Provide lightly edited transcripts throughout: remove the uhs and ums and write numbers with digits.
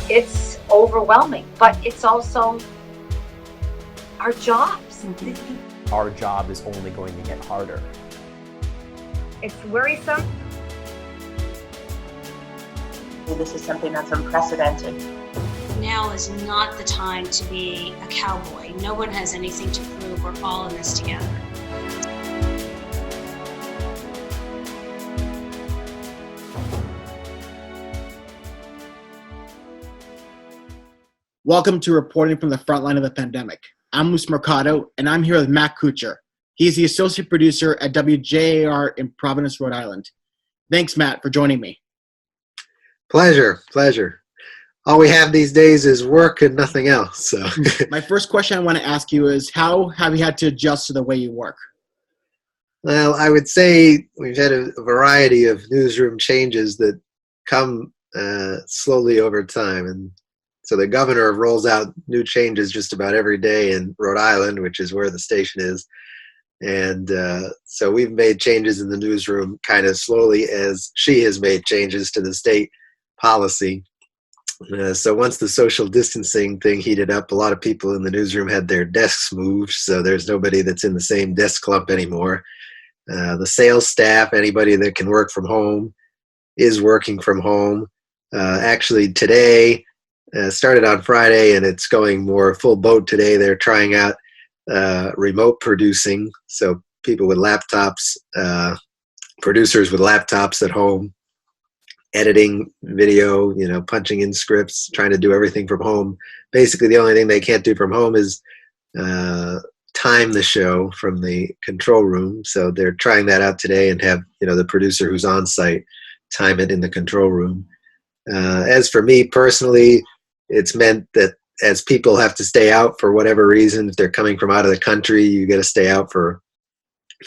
it's overwhelming, but it's also our jobs. Our job is only going to get harder. It's worrisome. This is something that's unprecedented. Now is not the time to be a cowboy. No one has anything to prove. We're all in this together. Welcome to Reporting from the Frontline of the Pandemic. I'm Luis Mercado, and I'm here with Matt Couture. He's the associate producer at WJAR in Providence, Rhode Island. Thanks, Matt, for joining me. Pleasure. All we have these days is work and nothing else. So, My first question I want to ask you is, how have you had to adjust to the way you work? well, I would say we've had a variety of newsroom changes that come slowly over time. And so the governor rolls out new changes just about every day in Rhode Island, which is where the station is. And so we've made changes in the newsroom kind of slowly as she has made changes to the state policy. So once the social distancing thing heated up, a lot of people in the newsroom had their desks moved, so there's nobody that's in the same desk clump anymore. The sales staff, anybody that can work from home, is working from home. Actually today, started on Friday, and it's going more full boat today. They're trying out remote producing, so people with laptops, producers with laptops at home, editing video, punching in scripts, trying to do everything from home. Basically, the only thing they can't do from home is time the show from the control room. So they're trying that out today and have, the producer who's on site time it in the control room. As for me personally, it's meant that as people have to stay out for whatever reason, if they're coming from out of the country, you got to stay out for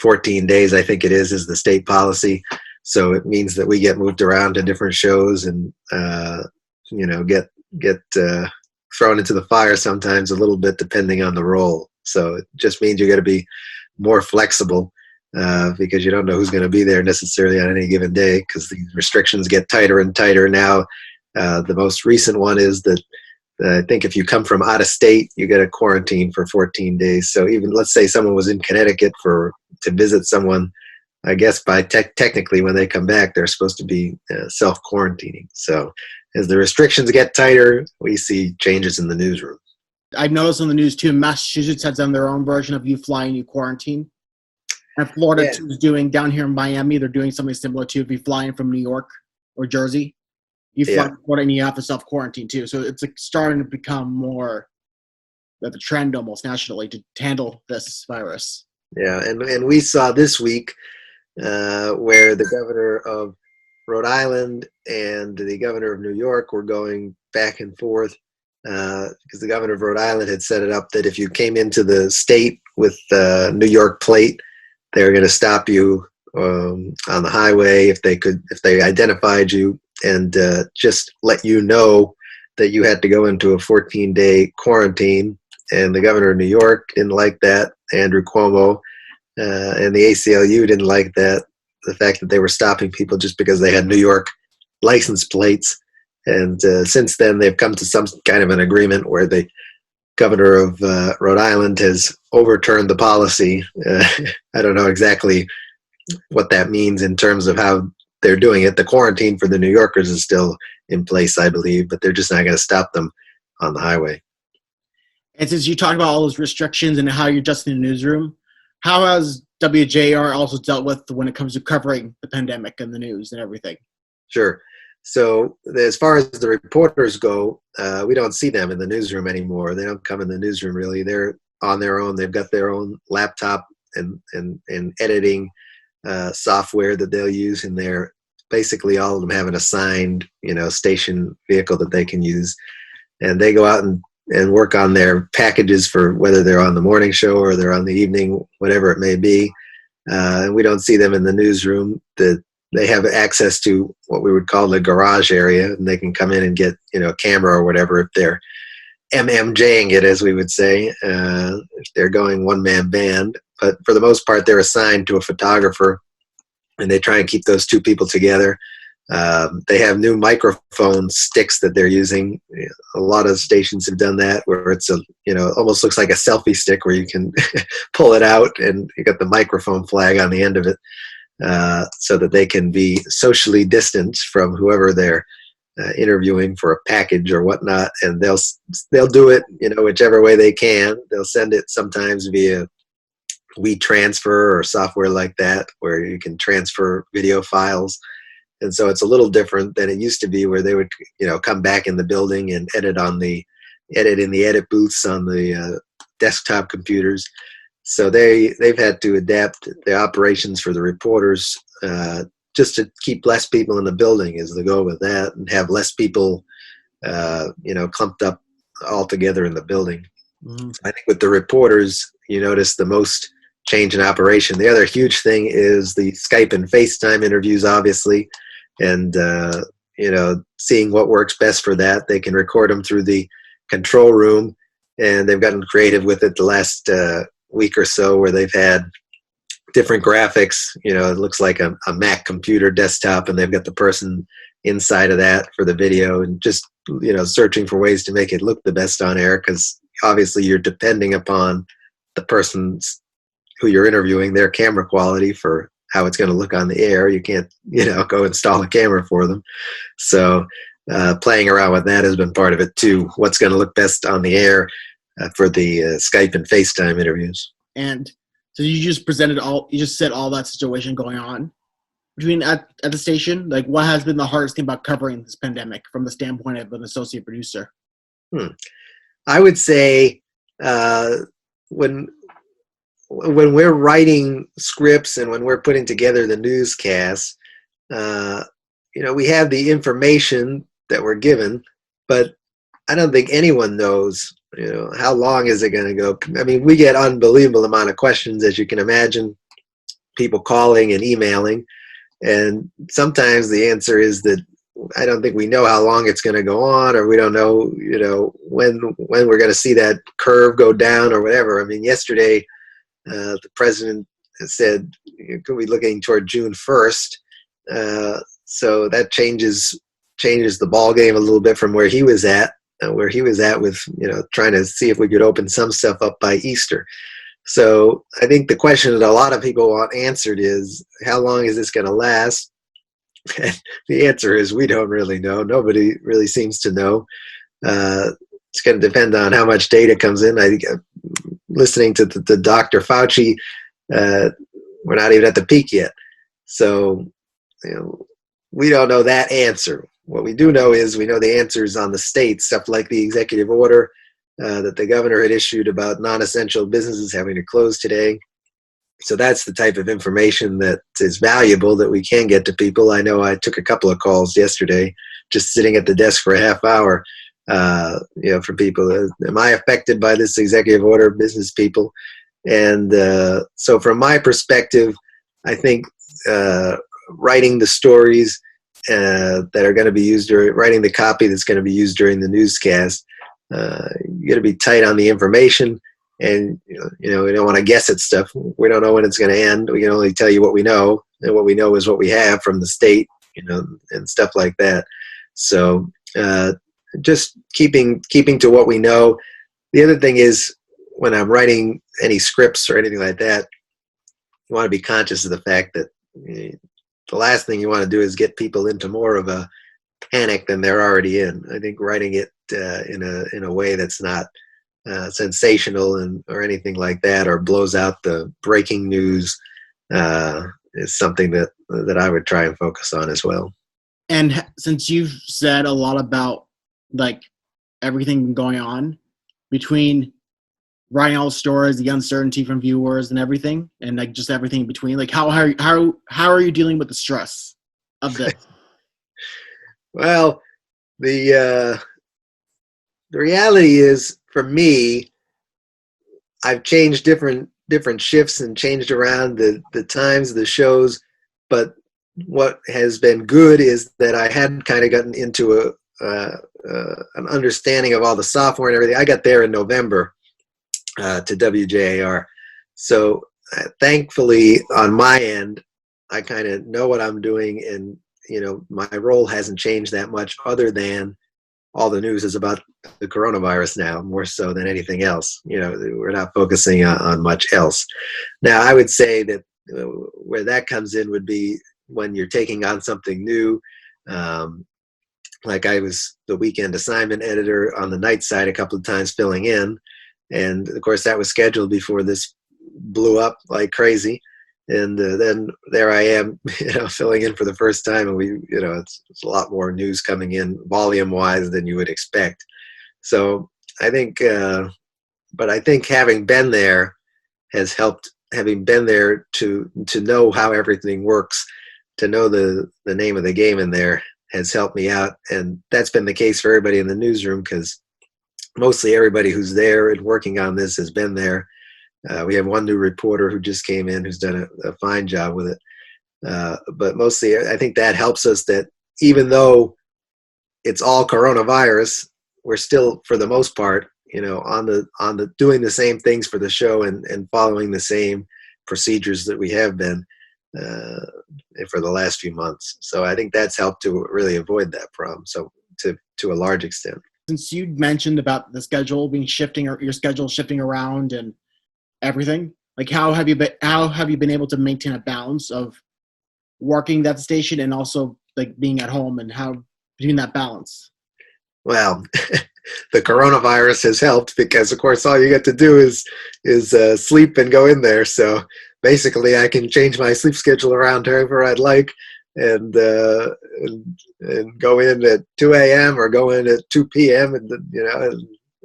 14 days, I think it is the state policy. So it means that we get moved around to different shows and, get thrown into the fire sometimes a little bit depending on the role. So it just means you got to be more flexible because you don't know who's going to be there necessarily on any given day because these restrictions get tighter and tighter now. The most recent one is that I think if you come from out of state, you get a quarantine for 14 days. So even let's say someone was in Connecticut to visit someone, I guess by technically when they come back, they're supposed to be self-quarantining. So as the restrictions get tighter, we see changes in the newsroom. I've noticed on the news too, Massachusetts has done their own version of you flying, you quarantine. And Florida too is doing, down here in Miami, they're doing something similar to if you fly in from New York or Jersey. You fly to Florida and you have to self-quarantine too. So it's starting to become more of a trend almost nationally to handle this virus. Yeah, and we saw this week where the governor of Rhode Island and the governor of New York were going back and forth because the governor of Rhode Island had set it up that if you came into the state with the New York plate, they were going to stop you on the highway if they identified you and just let you know that you had to go into a 14-day quarantine. And the governor of New York didn't like that, Andrew Cuomo. And the ACLU didn't like that, the fact that they were stopping people just because they had New York license plates. And since then, they've come to some kind of an agreement where the governor of Rhode Island has overturned the policy. I don't know exactly what that means in terms of how they're doing it. The quarantine for the New Yorkers is still in place, I believe, but they're just not going to stop them on the highway. And since you talked about all those restrictions and how you're adjusting the newsroom, how has WJAR also dealt with when it comes to covering the pandemic and the news and everything? Sure. So as far as the reporters go, we don't see them in the newsroom anymore. They don't come in the newsroom really. They're on their own. They've got their own laptop and editing software that they'll use in there. Basically, all of them have an assigned, station vehicle that they can use, and they go out and work on their packages for whether they're on the morning show or they're on the evening, whatever it may be. And we don't see them in the newsroom. They have access to what we would call the garage area, and they can come in and get, a camera or whatever if they're MMJing it, as we would say, if they're going one-man band. But for the most part, they're assigned to a photographer, and they try and keep those two people together. They have new microphone sticks that they're using. A lot of stations have done that, where it's almost looks like a selfie stick where you can pull it out and you got the microphone flag on the end of it, so that they can be socially distanced from whoever they're interviewing for a package or whatnot. And they'll do it, whichever way they can. They'll send it sometimes via WeTransfer or software like that, where you can transfer video files. And so it's a little different than it used to be, where they would, come back in the building and edit in the edit booths on the desktop computers. So they've had to adapt the operations for the reporters, just to keep less people in the building is the goal with that, and have less people, clumped up all together in the building. Mm-hmm. I think with the reporters, you notice the most change in operation. The other huge thing is the Skype and FaceTime interviews, obviously. And, seeing what works best for that. They can record them through the control room, and they've gotten creative with it the last week or so, where they've had different graphics. It looks like a Mac computer desktop, and they've got the person inside of that for the video, and just, searching for ways to make it look the best on air, because obviously you're depending upon the person's who you're interviewing, their camera quality for how it's going to look on the air. You can't, go install a camera for them. So playing around with that has been part of it too. What's going to look best on the air for the Skype and FaceTime interviews. And so you just said all that situation going on at the station. Like, what has been the hardest thing about covering this pandemic from the standpoint of an associate producer? I would say when we're writing scripts and when we're putting together the newscasts, we have the information that we're given, but I don't think anyone knows, how long is it going to go? I mean, we get unbelievable amount of questions, as you can imagine, people calling and emailing. And sometimes the answer is that I don't think we know how long it's going to go on, or we don't know, when we're going to see that curve go down or whatever. I mean, yesterday, the president said could be looking toward June 1st. So that changes the ball game a little bit from where he was at with, trying to see if we could open some stuff up by Easter. So I think the question that a lot of people want answered is, how long is this going to last? And the answer is, we don't really know. Nobody really seems to know. It's going to depend on how much data comes in. I think listening to the Dr. Fauci, we're not even at the peak yet. So, we don't know that answer. What we do know is we know the answers on the states, stuff like the executive order that the governor had issued about non-essential businesses having to close today. So that's the type of information that is valuable that we can get to people. I know I took a couple of calls yesterday, just sitting at the desk for a half hour, for people. Am I affected by this executive order? Business people. And so from my perspective, I think writing the stories that are going to be used, or writing the copy that's going to be used during the newscast, you got to be tight on the information. And, we don't want to guess at stuff. We don't know when it's going to end. We can only tell you what we know. And what we know is what we have from the state, and stuff like that. So just keeping to what we know. The other thing is, when I'm writing any scripts or anything like that, you want to be conscious of the fact that the last thing you want to do is get people into more of a panic than they're already in. I think writing it in a way that's not sensational or anything like that, or blows out the breaking news, is something that I would try and focus on as well. And since you've said a lot about everything going on between writing all the stories, the uncertainty from viewers and everything, and just everything in between, how are you dealing with the stress of this? Well, the reality is, for me, I've changed different shifts and changed around the times of the shows, but what has been good is that I hadn't kind of gotten into an understanding of all the software and everything. I got there in November to WJAR. So thankfully, on my end, I kind of know what I'm doing, my role hasn't changed that much, other than all the news is about the coronavirus now, more so than anything else. We're not focusing on much else. Now, I would say that where that comes in would be when you're taking on something new. Like I was the weekend assignment editor on the night side a couple of times, filling in. And of course, that was scheduled before this blew up like crazy. And then there I am, filling in for the first time, and it's a lot more news coming in volume-wise than you would expect. So I think, but I think having been there has helped. Having been there to know how everything works, to know the name of the game in there, has helped me out, and that's been the case for everybody in the newsroom, because mostly everybody who's there and working on this has been there. We have one new reporter who just came in who's done a fine job with it. But mostly, I think that helps us, that even though it's all coronavirus, we're still, for the most part, on the doing the same things for the show and following the same procedures that we have been for the last few months. So I think that's helped to really avoid that problem. So to a large extent. Since you mentioned about the schedule being shifting, or your schedule shifting around and everything, like how have you been able to maintain a balance of working at the station and also like being at home, and how doing that balance? Well, the coronavirus has helped, because of course all you get to do is sleep and go in there. So basically I can change my sleep schedule around however I'd like, and go in at 2 a.m. or go in at 2 p.m. and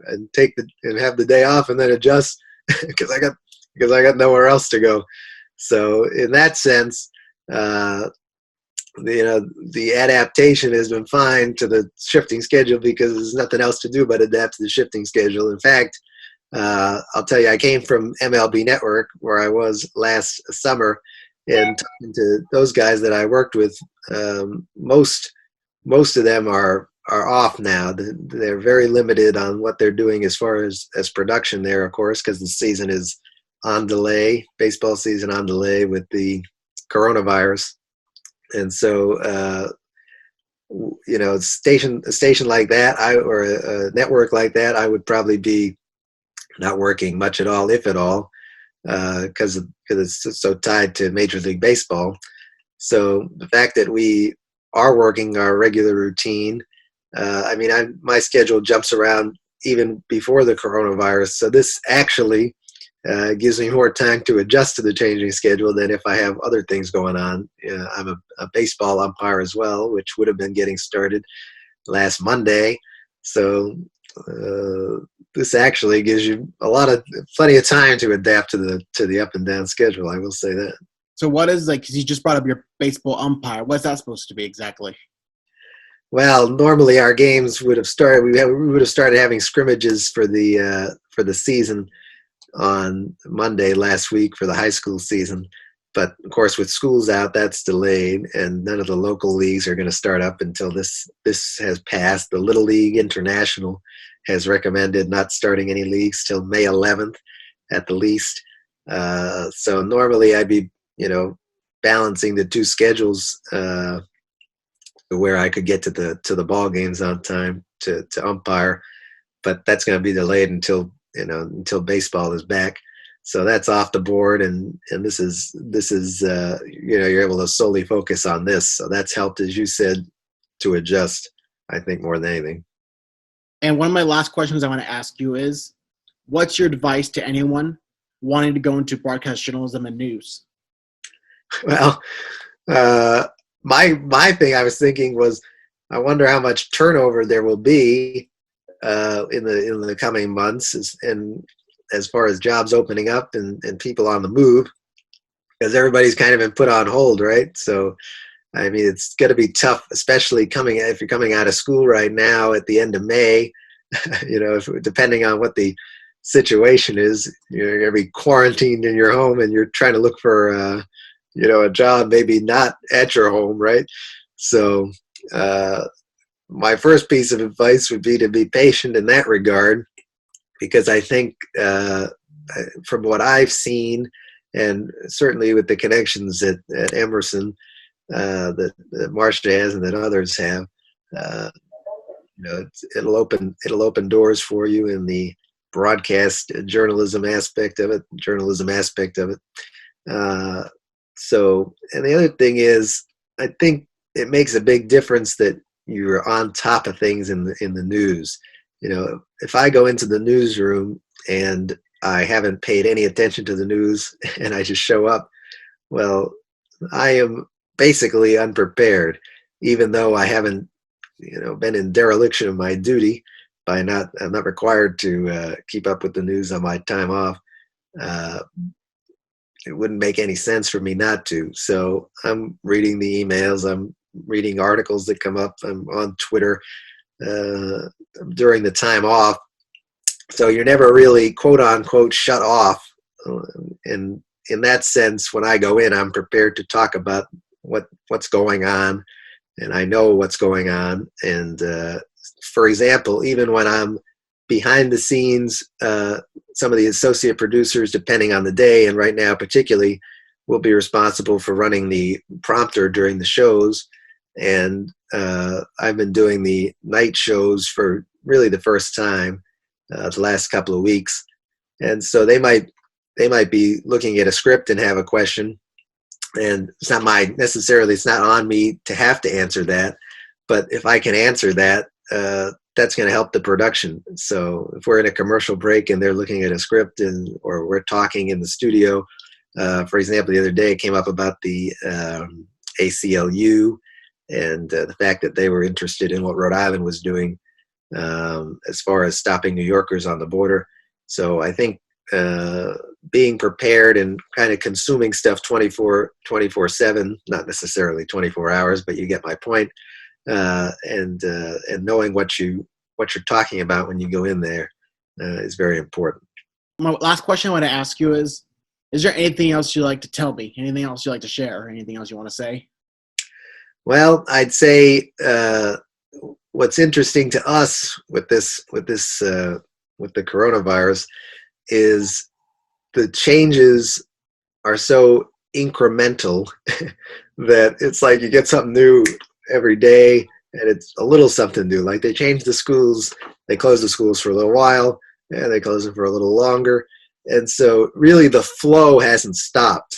and have the day off, and then adjust because I got nowhere else to go. So in that sense, the adaptation has been fine to the shifting schedule, because there's nothing else to do but adapt to the shifting schedule. In fact, I'll tell you, I came from MLB Network, where I was last summer, and talking to those guys that I worked with, most of them are off now. They're very limited on what they're doing as far as production there, of course, because the season is on delay, baseball season on delay with the coronavirus. And so, a station like that, or a network like that, I would probably be not working much at all, if at all, because it's so tied to Major League Baseball. So the fact that we are working our regular routine, my schedule jumps around even before the coronavirus. So this actually gives me more time to adjust to the changing schedule than if I have other things going on. I'm a baseball umpire as well, which would have been getting started last Monday. So this actually gives you plenty of time to adapt to the up and down schedule. I will say that. So what is, like, 'cause you just brought up your baseball umpire, what's that supposed to be exactly? Well, normally our games would have started. We would have started having scrimmages for the season on Monday last week for the high school season. But of course, with schools out, that's delayed, and none of the local leagues are going to start up until this has passed. The Little League International has recommended not starting any leagues till May 11th at the least. So normally I'd be, balancing the two schedules where I could get to the ball games on time to umpire, but that's going to be delayed until baseball is back. So that's off the board, and this is you're able to solely focus on this. So that's helped, as you said, to adjust, I think, more than anything. And one of my last questions I want to ask you is, what's your advice to anyone wanting to go into broadcast journalism and news? Well, my thing I was thinking was, I wonder how much turnover there will be in the coming months, and as far as jobs opening up and people on the move, because everybody's kind of been put on hold, right? So, I mean, it's going to be tough, especially if you're coming out of school right now at the end of May. Depending on what the situation is, you're going to be quarantined in your home, and you're trying to look for a job maybe not at your home, right? So my first piece of advice would be to be patient in that regard, because I think from what I've seen, and certainly with the connections at Emerson, that Marcia has and that others have. It'll open doors for you in the broadcast journalism aspect of it. And the other thing is, I think it makes a big difference that you're on top of things in the news. If I go into the newsroom and I haven't paid any attention to the news and I just show up, well, I am basically unprepared, even though I haven't, been in dereliction of my duty I'm not required to keep up with the news on my time off. It wouldn't make any sense for me not to. So I'm reading the emails, I'm reading articles that come up, I'm on Twitter during the time off. So you're never really, quote unquote, shut off. And in that sense, when I go in, I'm prepared to talk about what's going on, and I know what's going on. And for example, even when I'm behind the scenes, some of the associate producers, depending on the day, and right now particularly, will be responsible for running the prompter during the shows. And I've been doing the night shows for really the first time the last couple of weeks. And so they might be looking at a script and have a question. And it's not on me to have to answer that. But if I can answer that, that's going to help the production. So if we're in a commercial break and they're looking at a script or we're talking in the studio, for example, the other day it came up about the ACLU and the fact that they were interested in what Rhode Island was doing as far as stopping New Yorkers on the border. So I think being prepared and kind of consuming stuff 24/7, not necessarily 24 hours, but you get my point. And knowing what you're talking about when you go in there is very important. My last question I want to ask you is there anything else you'd like to tell me? Anything else you'd like to share? Anything else you want to say? Well, I'd say what's interesting to us with the coronavirus is the changes are so incremental that it's like you get something new every day, and it's a little something new. Like they changed the schools, they closed the schools for a little while, and they closed them for a little longer. And so really the flow hasn't stopped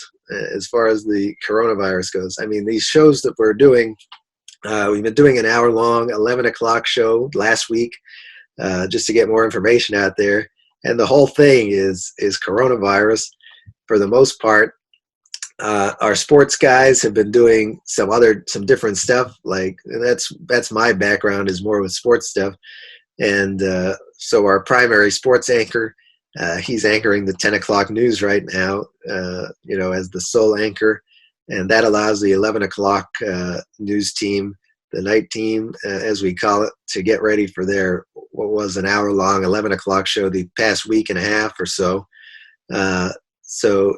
as far as the coronavirus goes. I mean, these shows that we're doing, we've been doing an hour-long 11 o'clock show last week just to get more information out there. And the whole thing is coronavirus for the most part. Our sports guys have been doing some different stuff. Like that's my background, is more with sports stuff. And so our primary sports anchor, he's anchoring the 10 o'clock news right now, as the sole anchor. And that allows the 11 o'clock news team, the night team, as we call it, to get ready for their, what was an hour-long 11 o'clock show the past week and a half or so. So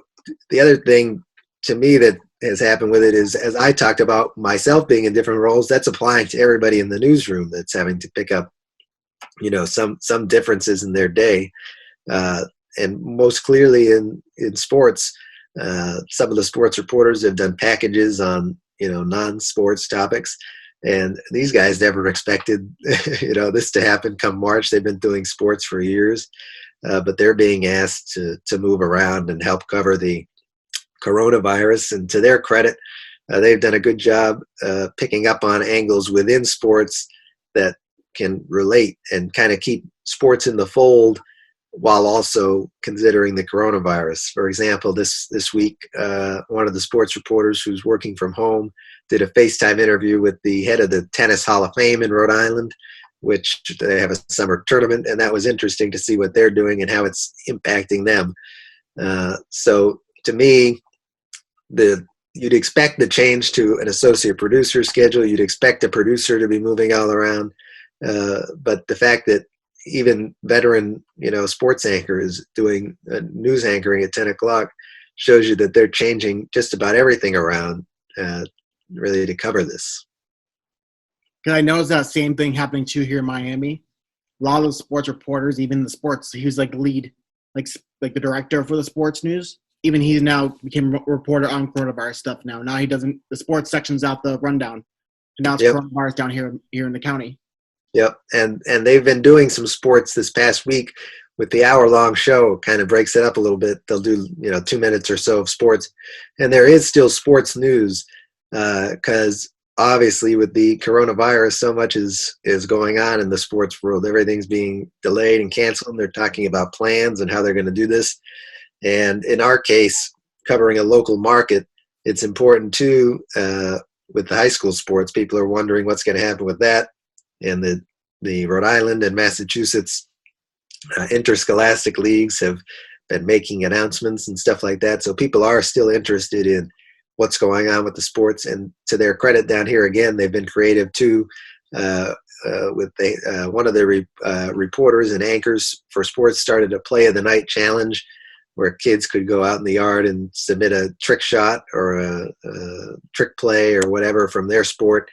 the other thing to me that has happened with it is, as I talked about myself being in different roles, that's applying to everybody in the newsroom that's having to pick up, some differences in their day. And most clearly in sports, some of the sports reporters have done packages on, non-sports topics. And these guys never expected, this to happen come March. They've been doing sports for years, but they're being asked to move around and help cover the coronavirus. And to their credit, they've done a good job picking up on angles within sports that can relate and kind of keep sports in the fold while also considering the coronavirus. For example, this week, one of the sports reporters who's working from home did a FaceTime interview with the head of the Tennis Hall of Fame in Rhode Island, which they have a summer tournament, and that was interesting to see what they're doing and how it's impacting them. So to me, you'd expect the change to an associate producer schedule. You'd expect a producer to be moving all around. But the fact that even veteran, sports anchor is doing news anchoring at 10 o'clock shows you that they're changing just about everything around really to cover this. Because I noticed that same thing happening too here in Miami. A lot of the sports reporters, even the sports, he was like the lead, like the director for the sports news. even he now became a reporter on coronavirus stuff now. Now he doesn't, the sports section's out the rundown. And now it's Yep. coronavirus down here in the county. Yep, and they've been doing some sports this past week with the hour-long show. Kind of breaks it up a little bit. They'll do 2 minutes or so of sports, and there is still sports news because obviously with the coronavirus, so much is going on in the sports world. Everything's being delayed and canceled. They're talking about plans and how they're going to do this. And in our case, covering a local market, it's important too. With the high school sports, people are wondering what's going to happen with that. And the Rhode Island and Massachusetts interscholastic leagues have been making announcements and stuff like that. So people are still interested in what's going on with the sports. And to their credit, down here again, they've been creative too. With one of the reporters and anchors for sports started a play of the night challenge, where kids could go out in the yard and submit a trick shot or a trick play or whatever from their sport,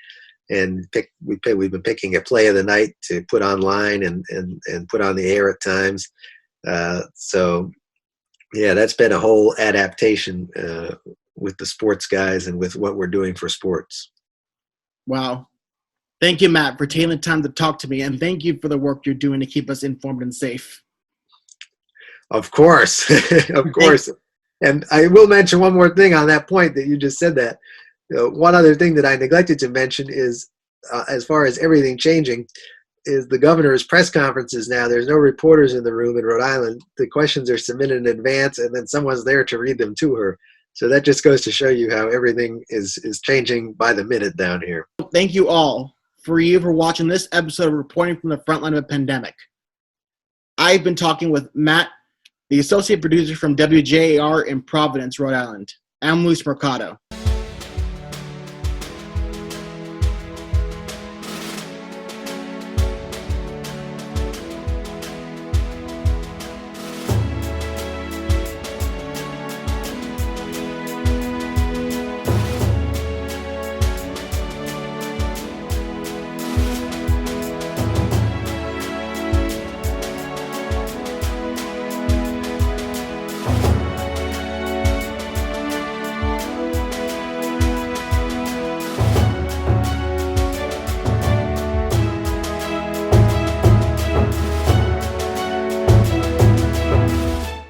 and we've been picking a play of the night to put online and put on the air at times. So yeah, that's been a whole adaptation with the sports guys and with what we're doing for sports. Wow. Thank you, Matt, for taking the time to talk to me, and thank you for the work you're doing to keep us informed and safe. Of course, of course. And I will mention one more thing on that point that you just said that. One other thing that I neglected to mention is, as far as everything changing, is the governor's press conferences now. There's no reporters in the room in Rhode Island. The questions are submitted in advance, and then someone's there to read them to her. So that just goes to show you how everything is changing by the minute down here. Thank you all for watching this episode of Reporting from the Frontline of the Pandemic. I've been talking with Matt, the associate producer from WJAR in Providence, Rhode Island. I'm Luis Mercado.